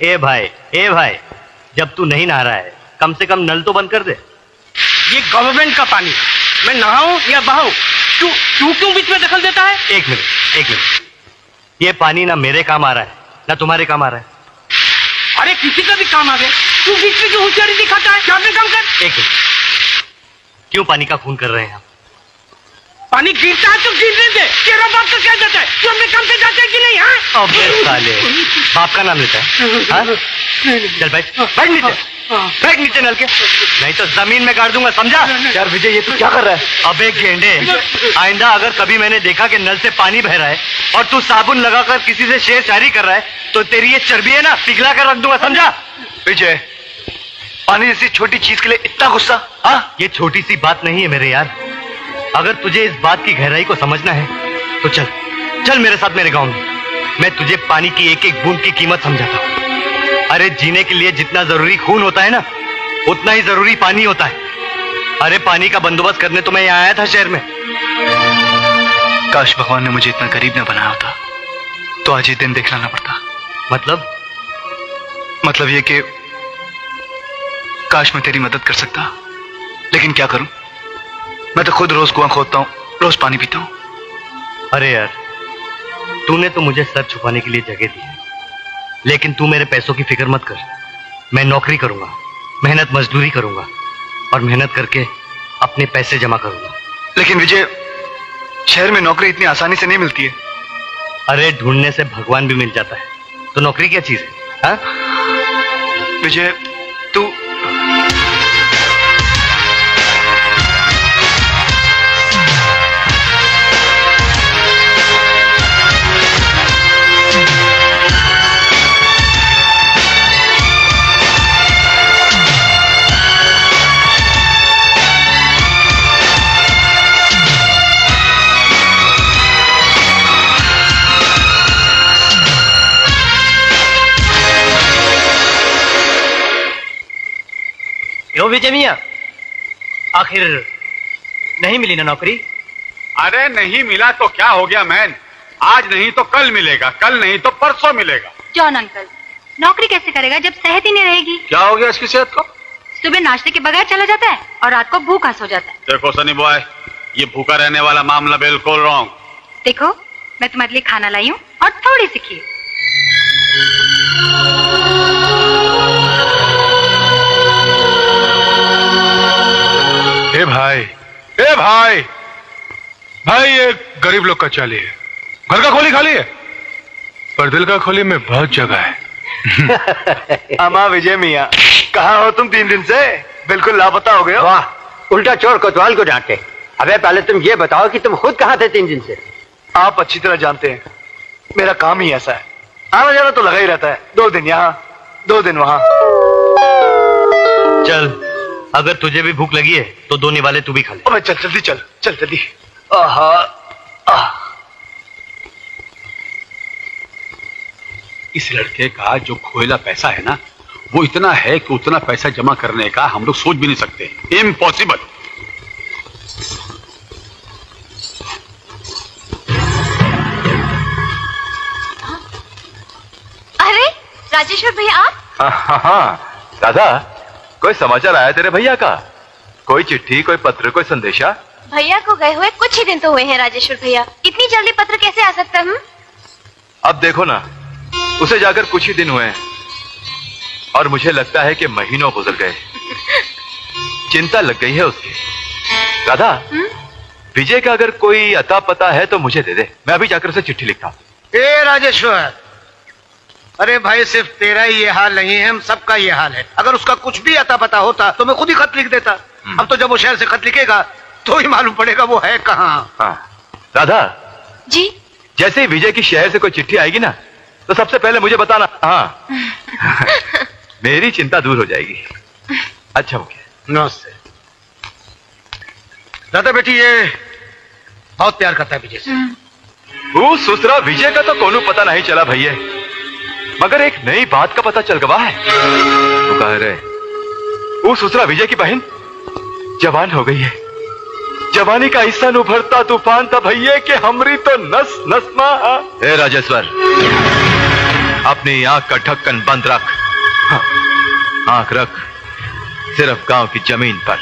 ए भाई, जब तू नहीं नहा रहा है कम से कम नल तो बंद कर दे। ये गवर्नमेंट का पानी, मैं नहाऊं या बहाऊं? तू क्यों बीच में दखल देता है? एक मिनट, ये पानी ना मेरे काम आ रहा है ना तुम्हारे काम आ रहा है। अरे किसी का भी काम आ गया, तू बीच में जो होशियारी दिखाता है, क्या अपने काम कर। एक मिनट, क्यों पानी का खून कर रहे हैं आप? पानी गिरता है तो गिरने दे, तेरा बाप तो क्या जाता है, तू अपने काम से जाता है कि नहीं? हाँ, अबे साले, बाप का नाम लेता है? हाँ? चल बैठ नीचे नल के, नहीं तो जमीन में गाड़ दूंगा, समझा? यार विजय, ये तू क्या कर रहा है? अबे गेंडे, आइंदा अगर कभी मैंने देखा कि नल से पानी बह रहा है और तू साबुन लगाकर किसी से शेर शायरी कर रहा है तो तेरी ये चर्बी है ना, पिघला कर रख दूंगा, समझा? विजय, पानी जैसी छोटी चीज के लिए इतना गुस्सा? हाँ, ये छोटी सी बात नहीं है मेरे यार। अगर तुझे इस बात की गहराई को समझना है तो चल मेरे साथ मेरे गांव में। मैं तुझे पानी की एक एक बूंद की कीमत समझाता हूँ। अरे जीने के लिए जितना जरूरी खून होता है ना, उतना ही जरूरी पानी होता है। अरे पानी का बंदोबस्त करने तो मैं यहाँ आया था शहर में। काश भगवान ने मुझे इतना गरीब न बनाया होता तो आज ये दिन देखना ना पड़ता। मतलब ये कि काश मैं तेरी मदद कर सकता, लेकिन क्या करूं, मैं तो खुद रोज कुआं खोदता हूं, रोज पानी पीता हूं। अरे यार, तूने तो मुझे सर छुपाने के लिए जगह दी है, लेकिन तू मेरे पैसों की फिक्र मत कर। मैं नौकरी करूंगा, मेहनत मजदूरी करूंगा और मेहनत करके अपने पैसे जमा करूंगा। लेकिन विजय, शहर में नौकरी इतनी आसानी से नहीं मिलती है। अरे ढूंढने से भगवान भी मिल जाता है, तो नौकरी क्या चीज है? हाँ? विजय, तू क्यों विजय मियां, आखिर नहीं मिली ना नौकरी? अरे नहीं मिला तो क्या हो गया मैन, आज नहीं तो कल मिलेगा, कल नहीं तो परसों मिलेगा। जॉन अंकल, नौकरी कैसे करेगा जब सेहत ही नहीं रहेगी? क्या हो गया इसकी सेहत को? सुबह नाश्ते के बगैर चला जाता है और रात को भूखा सो जाता है। देखो सनी बॉय, ये भूखा रहने वाला मामला बिल्कुल रॉन्ग। देखो, मैं तुम्हारे लिए खाना लाई हूँ और थोड़ी सी खीर। ए भाई, भाई ये गरीब लोग का चाली है। घर का खोली खाली है पर दिल का खोली में बहुत जगह है। अमा विजय मियां, कहाँ हो तुम 3 दिन से? बिल्कुल लापता हो गए हो। वाह, उल्टा चोर कोतवाल को डांटे। अबे पहले तुम ये बताओ कि तुम खुद कहाँ थे 3 दिन से? आप अच्छी तरह जानते हैं, मेरा काम ही ऐसा है, आना जाना तो लगा ही रहता है। 2 दिन यहाँ, 2 दिन वहाँ। चल, अगर तुझे भी भूख लगी है तो 2 निवाले तू भी खा ले। अबे चल जल्दी, चल जल्दी। इस लड़के का जो खोएला पैसा है ना, वो इतना है कि उतना पैसा जमा करने का हम लोग सोच भी नहीं सकते। इम्पॉसिबल। अरे राजेश्वर भैया, आप? हाँ दादा, कोई समाचार आया तेरे भैया का? कोई चिट्ठी, कोई पत्र, कोई संदेशा? भैया को गए हुए कुछ ही दिन तो हुए हैं राजेश्वर भैया, इतनी जल्दी पत्र कैसे आ सकता है? अब देखो ना, उसे जाकर कुछ ही दिन हुए हैं और मुझे लगता है कि महीनों गुजर गए। चिंता लग गई है उसकी। राधा, विजय का अगर कोई अता पता है तो मुझे दे दे, मैं अभी जाकर उसे चिट्ठी लिखता हूं। ए राजेश्वर, अरे भाई सिर्फ तेरा ही ये हाल नहीं है, हम सबका ये हाल है। अगर उसका कुछ भी अता पता होता तो मैं खुद ही खत लिख देता। अब तो जब वो शहर से खत लिखेगा तो ही मालूम पड़ेगा वो है कहाँ। हाँ राधा जी, जैसे ही विजय की शहर से कोई चिट्ठी आएगी ना तो सबसे पहले मुझे बताना। हाँ मेरी चिंता दूर हो जाएगी। अच्छा मुखिया। नमस्ते। दादा बेटी ये बहुत प्यार करता है विजय से। वो सुसरा विजय का तो कोनो पता नहीं चला भैया, मगर एक नई बात का पता चल गवा है। तो कह रहे वो सुसरा विजय की बहन जवान हो गई है। जवानी का हिस्सा उभरता तूफान था भैया कि हमरी तो नस नस मा। हे राजेश्वर, अपनी आंख का ढक्कन बंद रख। हाँ, आंख रख सिर्फ गांव की जमीन पर।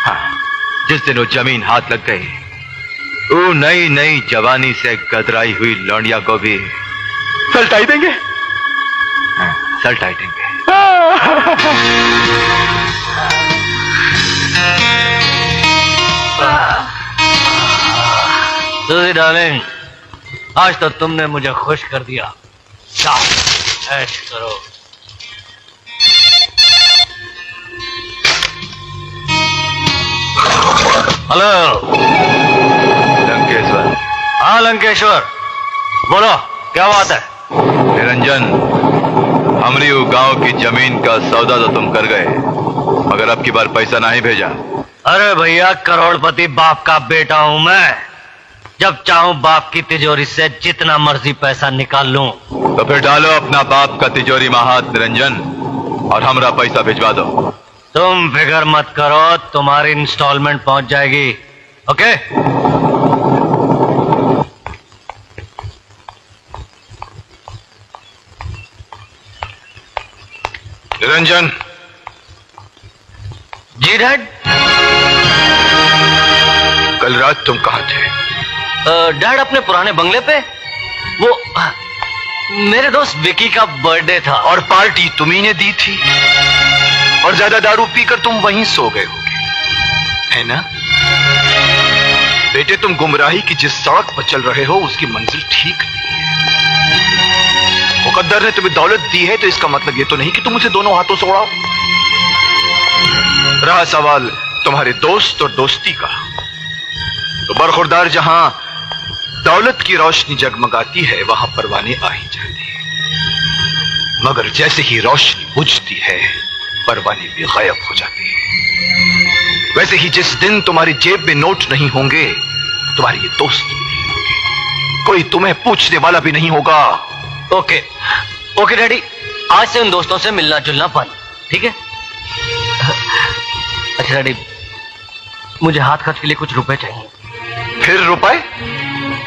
हाँ, जिस दिन वो जमीन हाथ लग गई, वो नई नई जवानी से गदराई हुई लौंडिया को भी सलटाई देंगे। हाँ, सलटाई देंगे। सूजी डार्लिंग, आज तो तुमने मुझे खुश कर दिया। ऐश करो। हेलो लंकेश्वर। हाँ लंकेश्वर, बोलो क्या बात है? निरंजन, हमरी वो गांव की जमीन का सौदा तो तुम कर गए, मगर अब की बार पैसा नहीं भेजा। अरे भैया, करोड़पति बाप का बेटा हूं मैं। जब चाहूं बाप की तिजोरी से जितना मर्जी पैसा निकाल लूं। तो फिर डालो अपना बाप का तिजोरी में हाथ निरंजन, और हमरा पैसा भिजवा दो। तुम फिक्र मत करो, तुम्हारी इंस्टॉलमेंट पहुंच जाएगी। ओके? निरंजन। जी डैड। कल रात तुम कहाँ थे? डैड अपने पुराने बंगले पे। वो मेरे दोस्त विकी का बर्थडे था। और पार्टी तुम्ही ने दी थी, और ज्यादा दारू पीकर तुम वहीं सो गए होगे, है ना? बेटे, तुम गुमराही की जिस सड़क पर चल रहे हो उसकी मंजिल ठीक नहीं है। मुकद्दर ने तुम्हें दौलत दी है तो इसका मतलब ये तो नहीं कि तुम उसे दोनों हाथों से उड़ाओ। रहा सवाल तुम्हारे दोस्त और दोस्ती का, तो बरखुरदार जहां दौलत की रोशनी जगमगाती है वहां परवाने आ ही जाते हैं, मगर जैसे ही रोशनी बुझती है परवाने भी गायब हो जाते हैं। वैसे ही जिस दिन तुम्हारी जेब में नोट नहीं होंगे, तुम्हारे ये दोस्त भी नहीं होंगे, कोई तुम्हें पूछने वाला भी नहीं होगा। ओके ओके डैडी, आज से उन दोस्तों से मिलना जुलना बंद, ठीक है? अच्छा डैडी, मुझे हाथ खर्च के लिए कुछ रुपए चाहिए। फिर रुपए?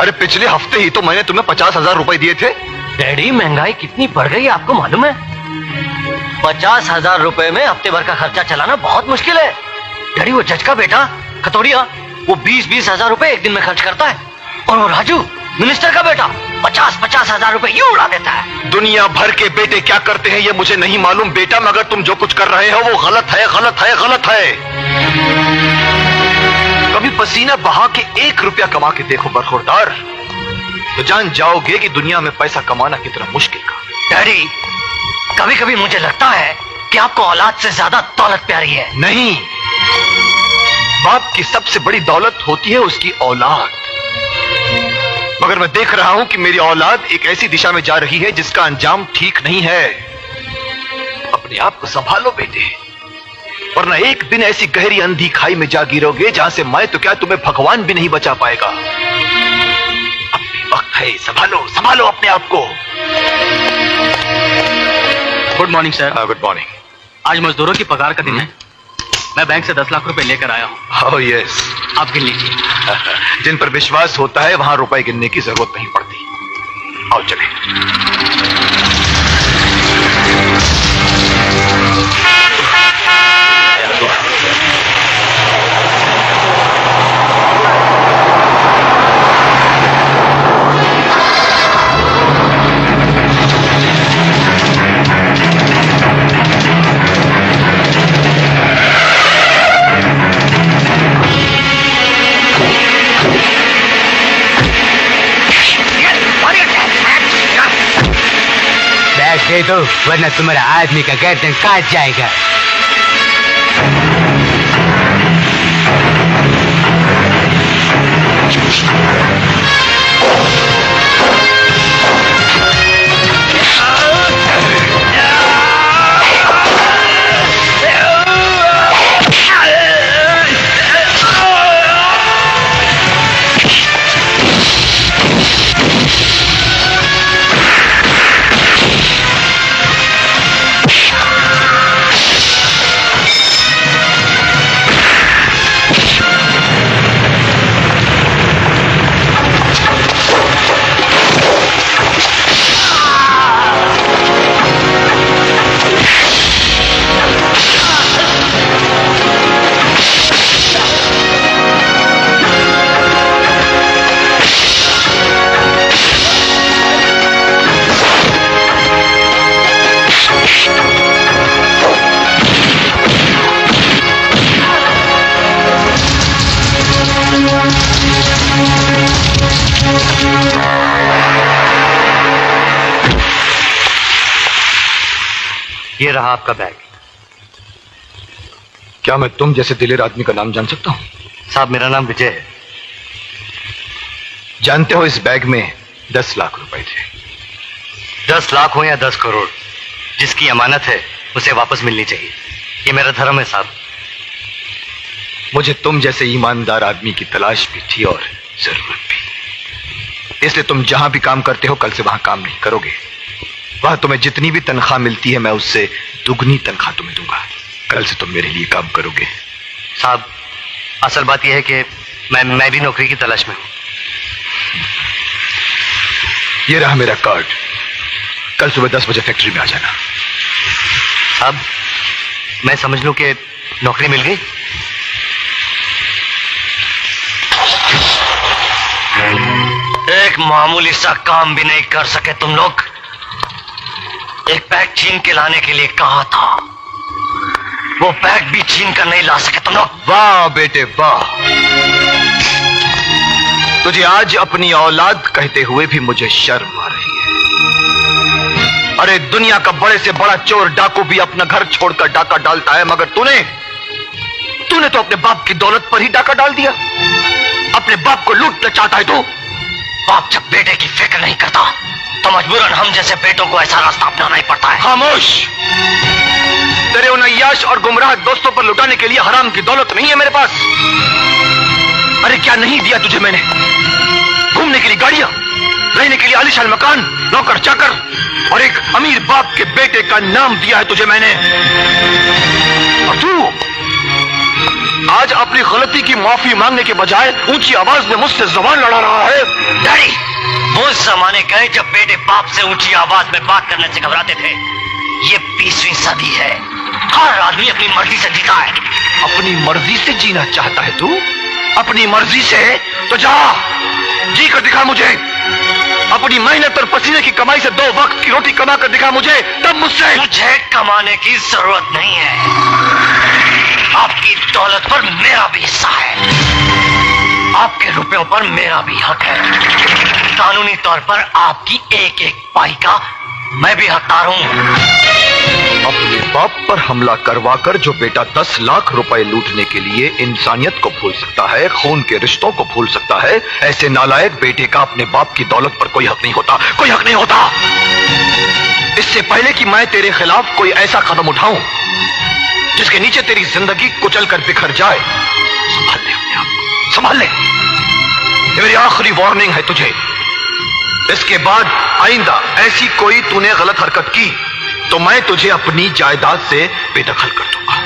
अरे पिछले हफ्ते ही तो मैंने तुम्हें 50,000 रुपए दिए थे। डैडी, महंगाई कितनी बढ़ गई है आपको मालूम है? 50,000 रुपए में हफ्ते भर का खर्चा चलाना बहुत मुश्किल है। डैडी, वो जज का बेटा कतोड़िया, वो 20-20 हजार रुपए एक दिन में खर्च करता है, और वो राजू मिनिस्टर का बेटा 50-50 हजार रुपए यूं उड़ा देता है। दुनिया भर के बेटे क्या करते हैं ये मुझे नहीं मालूम बेटा, मगर तुम जो कुछ कर रहे हो वो गलत है, गलत है, गलत है। कभी पसीना बहा के 1 रुपया कमा के देखो बरखुरदार, तो जान जाओगे कि दुनिया में पैसा कमाना कितना मुश्किल काम है। डैडी, कभी कभी मुझे लगता है कि आपको औलाद से ज्यादा दौलत प्यारी है। नहीं, बाप की सबसे बड़ी दौलत होती है उसकी औलाद। मगर मैं देख रहा हूं कि मेरी औलाद एक ऐसी दिशा में जा रही है जिसका अंजाम ठीक नहीं है। अपने आप को संभालो बेटे, वरना एक दिन ऐसी गहरी अंधी खाई में जा गिरोगे जहां से मैं तो क्या तुम्हें भगवान भी नहीं बचा पाएगा। अपनी वक्त है, संभालो संभालो अपने आप को। Good morning sir. Good morning. आज मजदूरों की पगार का दिन है। मैं बैंक से 10 लाख रुपए लेकर आया हूँ। ओह यस, आप गिन लीजिए। जिन पर विश्वास होता है वहां रुपए गिनने की जरूरत नहीं पड़ती। आओ चले। दे दो, वरना तुम्हारा आदमी का गर्दन काट जाएगा। ये रहा आपका बैग। क्या मैं तुम जैसे दिलेर आदमी का नाम जान सकता हूं? साहब, मेरा नाम विजय है। जानते हो इस बैग में 10 लाख रुपए थे। 10 लाख हो या 10 करोड़, जिसकी अमानत है उसे वापस मिलनी चाहिए। ये मेरा धर्म है साहब। मुझे तुम जैसे ईमानदार आदमी की तलाश भी थी और जरूरत भी। इसलिए तुम जहां भी काम करते हो कल से वहां काम नहीं करोगे। वहां तुम्हें जितनी भी तनख्वाह मिलती है मैं उससे दुगनी तनख्वाह तुम्हें दूंगा। कल से तुम मेरे लिए काम करोगे। साहब, असल बात यह है कि मैं भी नौकरी की तलाश में हूं। ये रहा मेरा कार्ड। कल सुबह 10 बजे फैक्ट्री में आ जाना। साहब, मैं समझ लूं कि नौकरी मिल गई? एक मामूली सा काम भी नहीं कर सके तुम लोग। एक बैग छीन के लाने के लिए कहा था, वो बैग भी छीन कर नहीं ला सके तुम लोग। वाह बेटे वाह, तुझे आज अपनी औलाद कहते हुए भी मुझे शर्म आ रही है। अरे दुनिया का बड़े से बड़ा चोर डाकू भी अपना घर छोड़कर डाका डालता है, मगर तूने तो अपने बाप की दौलत पर ही डाका डाल दिया। अपने बाप को लूटना चाहता है तू। बाप जब बेटे की फिक्र नहीं करता तो मजबूरन हम जैसे बेटों को ऐसा रास्ता अपनाना ही पड़ता है। खामोश। तेरे उन अय्याश और गुमराह दोस्तों पर लुटाने के लिए हराम की दौलत नहीं है मेरे पास। अरे क्या नहीं दिया तुझे मैंने? घूमने के लिए गाड़ियां, रहने के लिए आलीशान मकान, नौकर चाकर और एक अमीर बाप के बेटे का नाम दिया है तुझे मैंने। और तू आज अपनी गलती की माफी मांगने के बजाय ऊंची आवाज में मुझसे जबान लड़ा रहा है। डैडी, वो जमाने गए जब बेटे बाप से ऊंची आवाज में बात करने से घबराते थे। ये 20वीं सदी है। हर आदमी अपनी मर्जी से जीता है। अपनी मर्जी से जीना चाहता है तू? अपनी मर्जी से तो जा, जी कर दिखा मुझे। अपनी मेहनत और पसीने की कमाई से 2 वक्त की रोटी कमा कर दिखा मुझे, तब मुझसे। मुझे कमाने की जरूरत नहीं है। आपकी दौलत पर मेरा भी हिस्सा है। आपके रुपयों पर मेरा भी हक है। कानूनी तौर पर आपकी एक एक पाई का मैं भी हकदार हूं। अपने बाप पर हमला करवाकर जो बेटा 10 लाख रुपए लूटने के लिए इंसानियत को भूल सकता है, खून के रिश्तों को भूल सकता है, ऐसे नालायक बेटे का अपने बाप की दौलत पर कोई हक नहीं होता। कोई हक नहीं होता। इससे पहले कि मैं तेरे खिलाफ कोई ऐसा कदम उठाऊं जिसके नीचे तेरी जिंदगी कुचल कर बिखर जाए, संभाल ले अपने आप को, संभाल ले। ये मेरी आखिरी वार्निंग है तुझे। इसके बाद आइंदा ऐसी कोई तूने गलत हरकत की तो मैं तुझे अपनी जायदाद से बेदखल कर दूंगा।